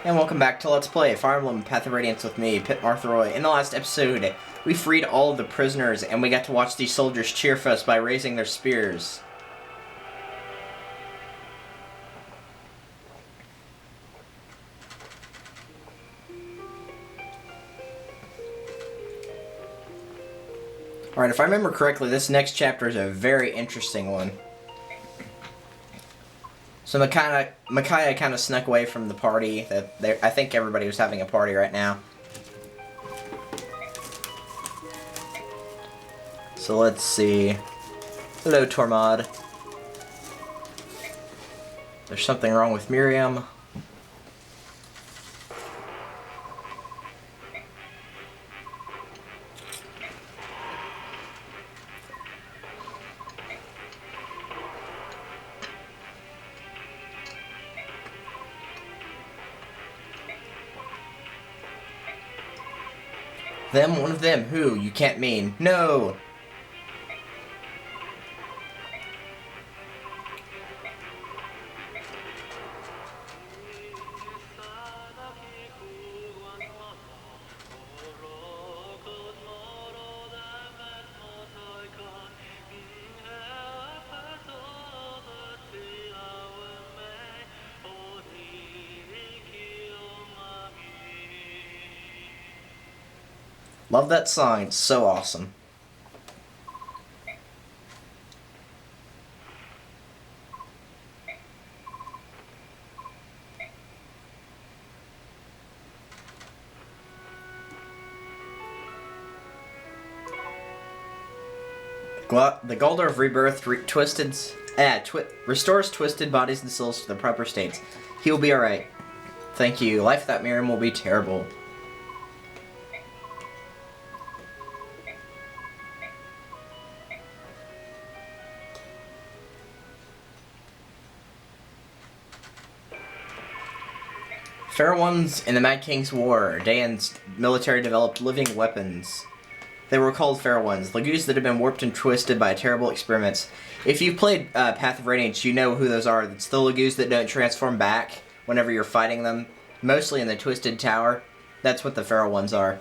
And welcome back to Let's Play Fire Emblem Path of Radiance with me, Pit Marthroy. In the last episode, we freed all of the prisoners, and we got to watch these soldiers cheer for us by raising their spears. Alright, if I remember correctly, this next chapter is a very interesting one. So Micaiah kind of snuck away from the party. I think everybody was having a party right now. So let's see. Hello, Tormod. There's something wrong with Miriam. Them? One of them? Who? You can't mean. No! Love that song, it's so awesome. The Galdar of Rebirth restores twisted bodies and souls to their proper states. He will be alright. Thank you. Life without Miriam will be terrible. Fair Ones in the Mad King's War. Dayan's military developed living weapons. They were called Fair Ones, Lagoos that have been warped and twisted by terrible experiments. If you've played Path of Radiance, you know who those are. It's the Lagoos that don't transform back whenever you're fighting them, mostly in the Twisted Tower. That's what the Feral Ones are.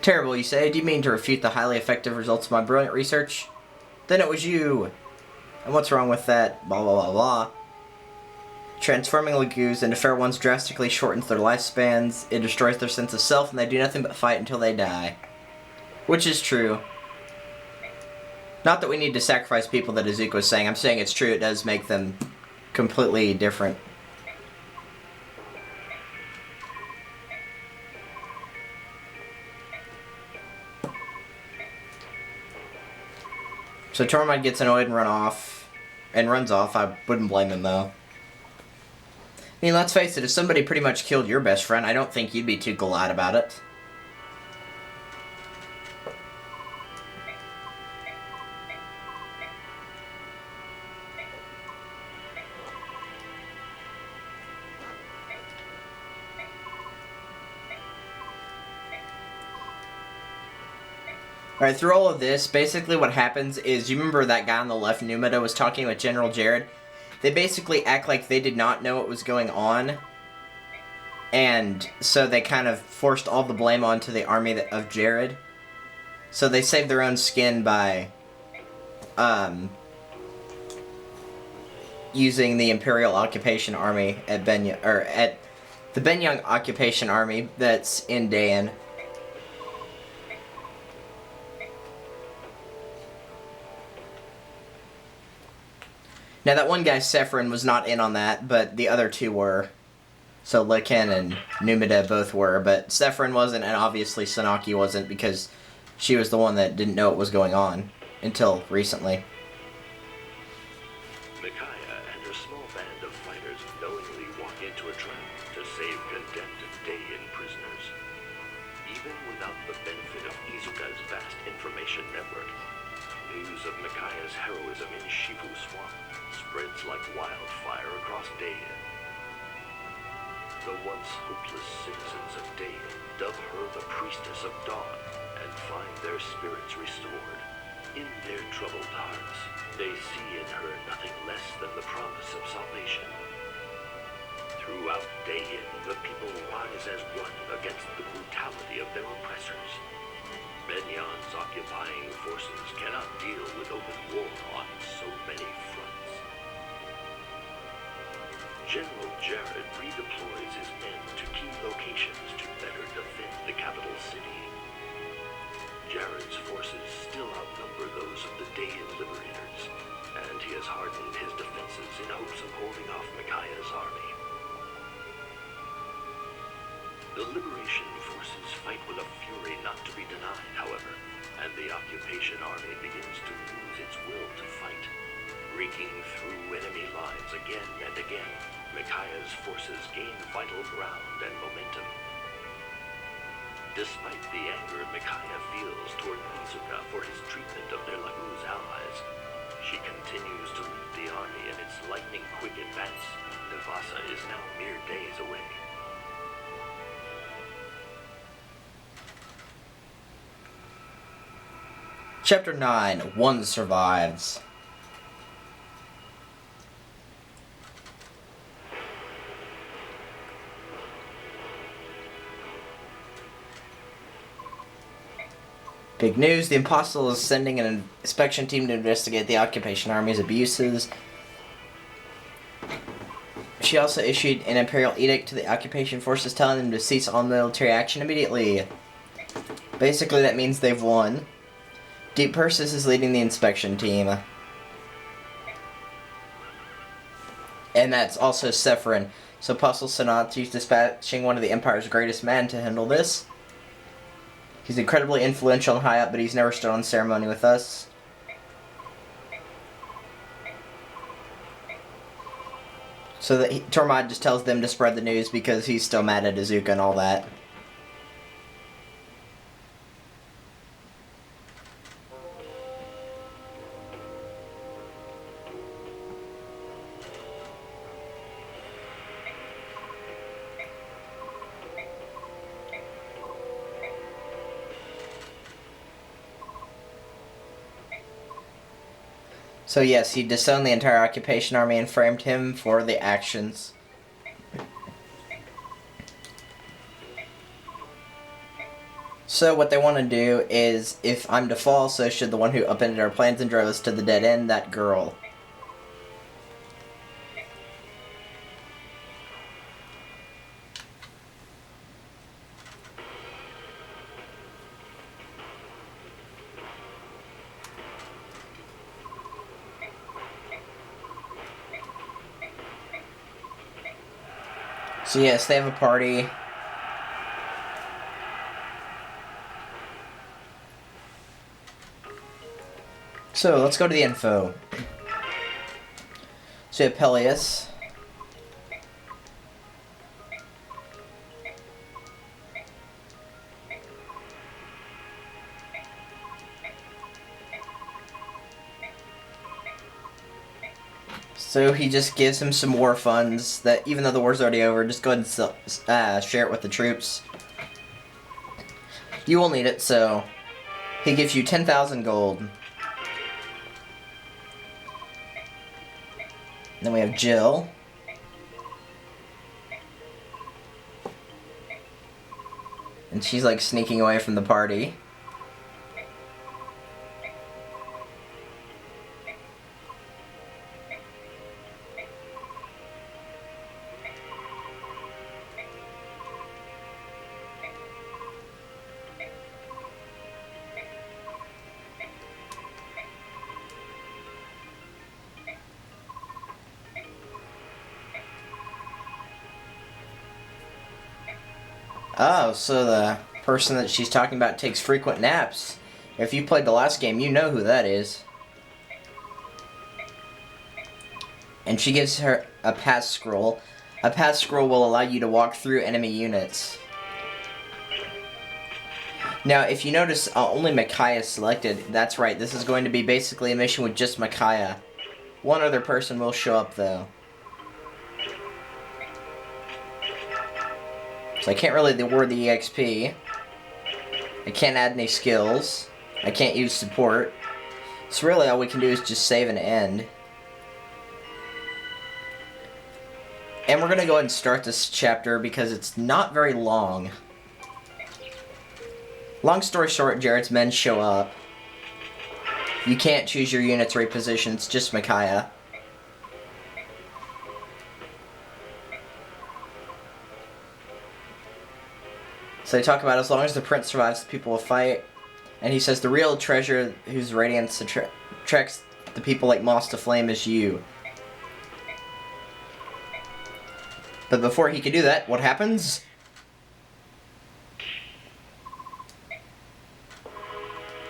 Terrible, you say? Do you mean to refute the highly effective results of my brilliant research? Then it was you! And what's wrong with that? Blah blah blah blah. Transforming Lagoos into Fair Ones drastically shortens their lifespans, it destroys their sense of self, and they do nothing but fight until they die. Which is true. Not that we need to sacrifice people that Izuku was saying, I'm saying it's true, it does make them completely different. So Tormod gets annoyed and runs off. I wouldn't blame him though. I mean, let's face it, if somebody pretty much killed your best friend, I don't think you'd be too glad about it. Alright, through all of this, basically what happens is, you remember that guy on the left, Numida, was talking with General Jarod? They basically act like they did not know what was going on, and so they kind of forced all the blame onto the army of Jarod. So they saved their own skin by using the Imperial Occupation Army at at the Benyang Occupation Army that's in Dayan. Now, that one guy, Sephirin, was not in on that, but the other two were. So, Liken and Numida both were, but Sephirin wasn't, and obviously Sanaki wasn't, because she was the one that didn't know what was going on until recently. Micaiah and her small band of fighters knowingly walk into a trap to save condemned Dayan prisoners. Even without the benefit of Izuka's vast information network, news of Micaiah's heroism in Shifu Swamp spreads like wildfire across Dayan. The once hopeless citizens of Dayan dub her the Priestess of Dawn and find their spirits restored. In their troubled hearts, they see in her nothing less than the promise of salvation. out, day in, the people rise as one against the brutality of their oppressors. Benion's occupying forces cannot deal with open war on so many fronts. General Jarod redeploys his men to key locations to better defend the capital city. Jarod's forces still outnumber those of the Dayan liberators, and he has hardened his defenses in hopes of holding off Micaiah's army. The liberation forces fight with a fury not to be denied, however, and the occupation army begins to lose its will to fight. Breaking through enemy lines again and again, Micaiah's forces gain vital ground and momentum. Despite the anger Micaiah feels toward Izuka for his treatment of their Laguz allies, she continues to lead the army in its lightning-quick advance. Devasa is now mere days away. Chapter 9, One Survives. Big news, the Apostle is sending an inspection team to investigate the occupation army's abuses. She also issued an imperial edict to the occupation forces telling them to cease all military action immediately. Basically, that means they've won. Deep Persis is leading the inspection team. And that's also Sephirin. So Apostle Sanatu is dispatching one of the Empire's greatest men to handle this. He's incredibly influential and high up, but he's never stood on ceremony with us. So that Tormod just tells them to spread the news because he's still mad at Izuka and all that. So yes, he disowned the entire occupation army and framed him for the actions. So what they want to do is, if I'm to fall, so should the one who upended our plans and drove us to the dead end, that girl. So yes, they have a party. So let's go to the info. So you have Peleus. So he just gives him some war funds that, even though the war's already over, just go ahead and share it with the troops. You will need it, so he gives you 10,000 gold. Then we have Jill. And she's like sneaking away from the party. Oh, so the person that she's talking about takes frequent naps. If you played the last game, you know who that is. And she gives her a pass scroll. A pass scroll will allow you to walk through enemy units. Now, if you notice, only Micaiah is selected. That's right, this is going to be basically a mission with just Micaiah. One other person will show up, though. So I can't really award the EXP. I can't add any skills. I can't use support. So really all we can do is just save and end. And we're going to go ahead and start this chapter because it's not very long. Long story short, Jarod's men show up. You can't choose your unit's reposition, it's just Micaiah. So they talk about as long as the prince survives, the people will fight. And he says the real treasure whose radiance attracts the people like moths to flame is you. But before he could do that, what happens?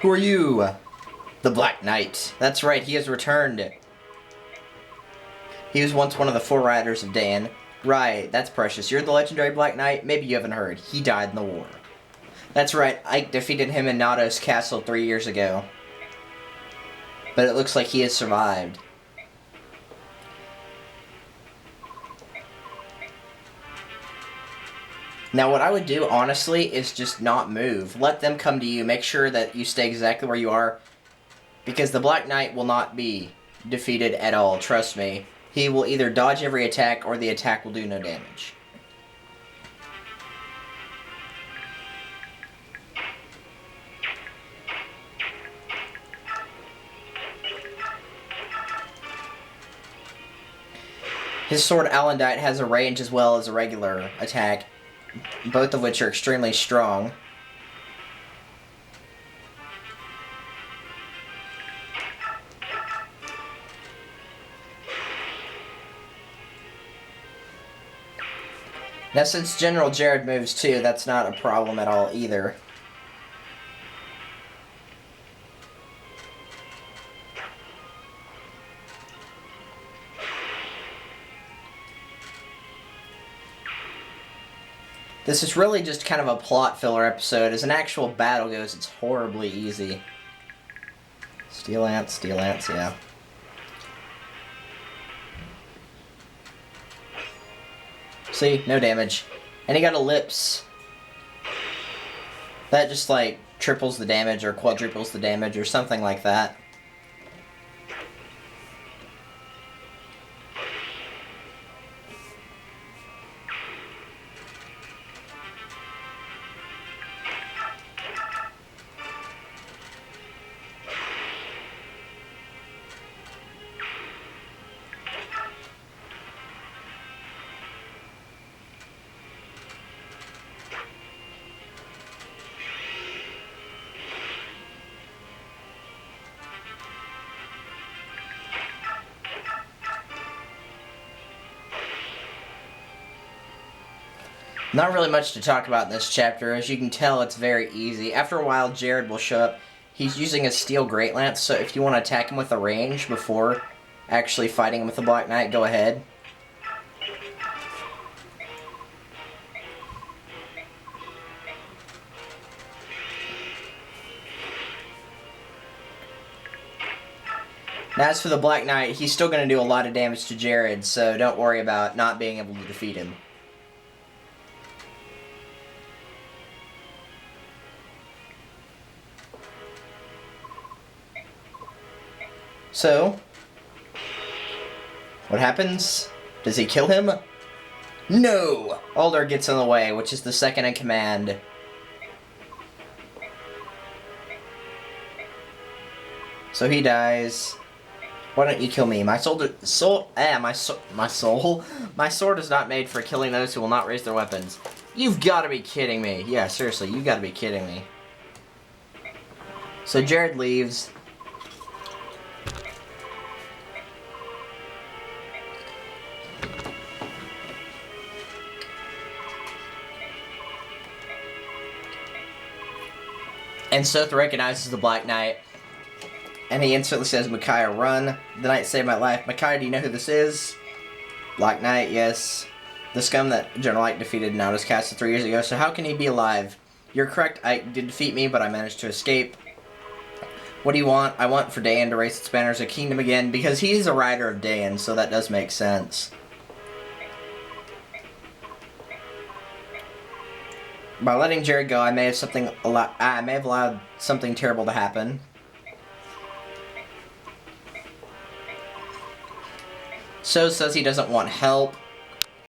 Who are you? The Black Knight. That's right, he has returned. He was once one of the four riders of Dan. Right, that's precious. You're the legendary Black Knight? Maybe you haven't heard. He died in the war. That's right, Ike defeated him in Nados Castle 3 years ago. But it looks like he has survived. Now what I would do, honestly, is just not move. Let them come to you. Make sure that you stay exactly where you are. Because the Black Knight will not be defeated at all, trust me. He will either dodge every attack or the attack will do no damage. His sword Alendite has a range as well as a regular attack, both of which are extremely strong. Now since General Jarod moves too, that's not a problem at all either. This is really just kind of a plot filler episode. As an actual battle goes, it's horribly easy. Steel ants, yeah. See, no damage. And he got ellipse. That just like triples the damage or quadruples the damage or something like that. Not really much to talk about in this chapter. As you can tell, it's very easy. After a while, Jarod will show up. He's using a steel great lance, so if you want to attack him with a range before actually fighting him with the Black Knight, go ahead. Now, as for the Black Knight, he's still going to do a lot of damage to Jarod, so don't worry about not being able to defeat him. So, what happens? Does he kill him? No! Alder gets in the way, which is the second in command. So he dies. Why don't you kill me? My sword is not made for killing those who will not raise their weapons. You've got to be kidding me. Yeah, seriously, you've got to be kidding me. So Jarod leaves. And Soth recognizes the Black Knight. And he instantly says, Micaiah, run. The knight saved my life. Micaiah, do you know who this is? Black Knight, yes. The scum that General Ike defeated in Nados Castle 3 years ago, so how can he be alive? You're correct, Ike did defeat me, but I managed to escape. What do you want? I want for Dan to raise its banner as a kingdom again, because he's a rider of Dan, so that does make sense. By letting Jarod go, I may have allowed something terrible to happen. So says he doesn't want help.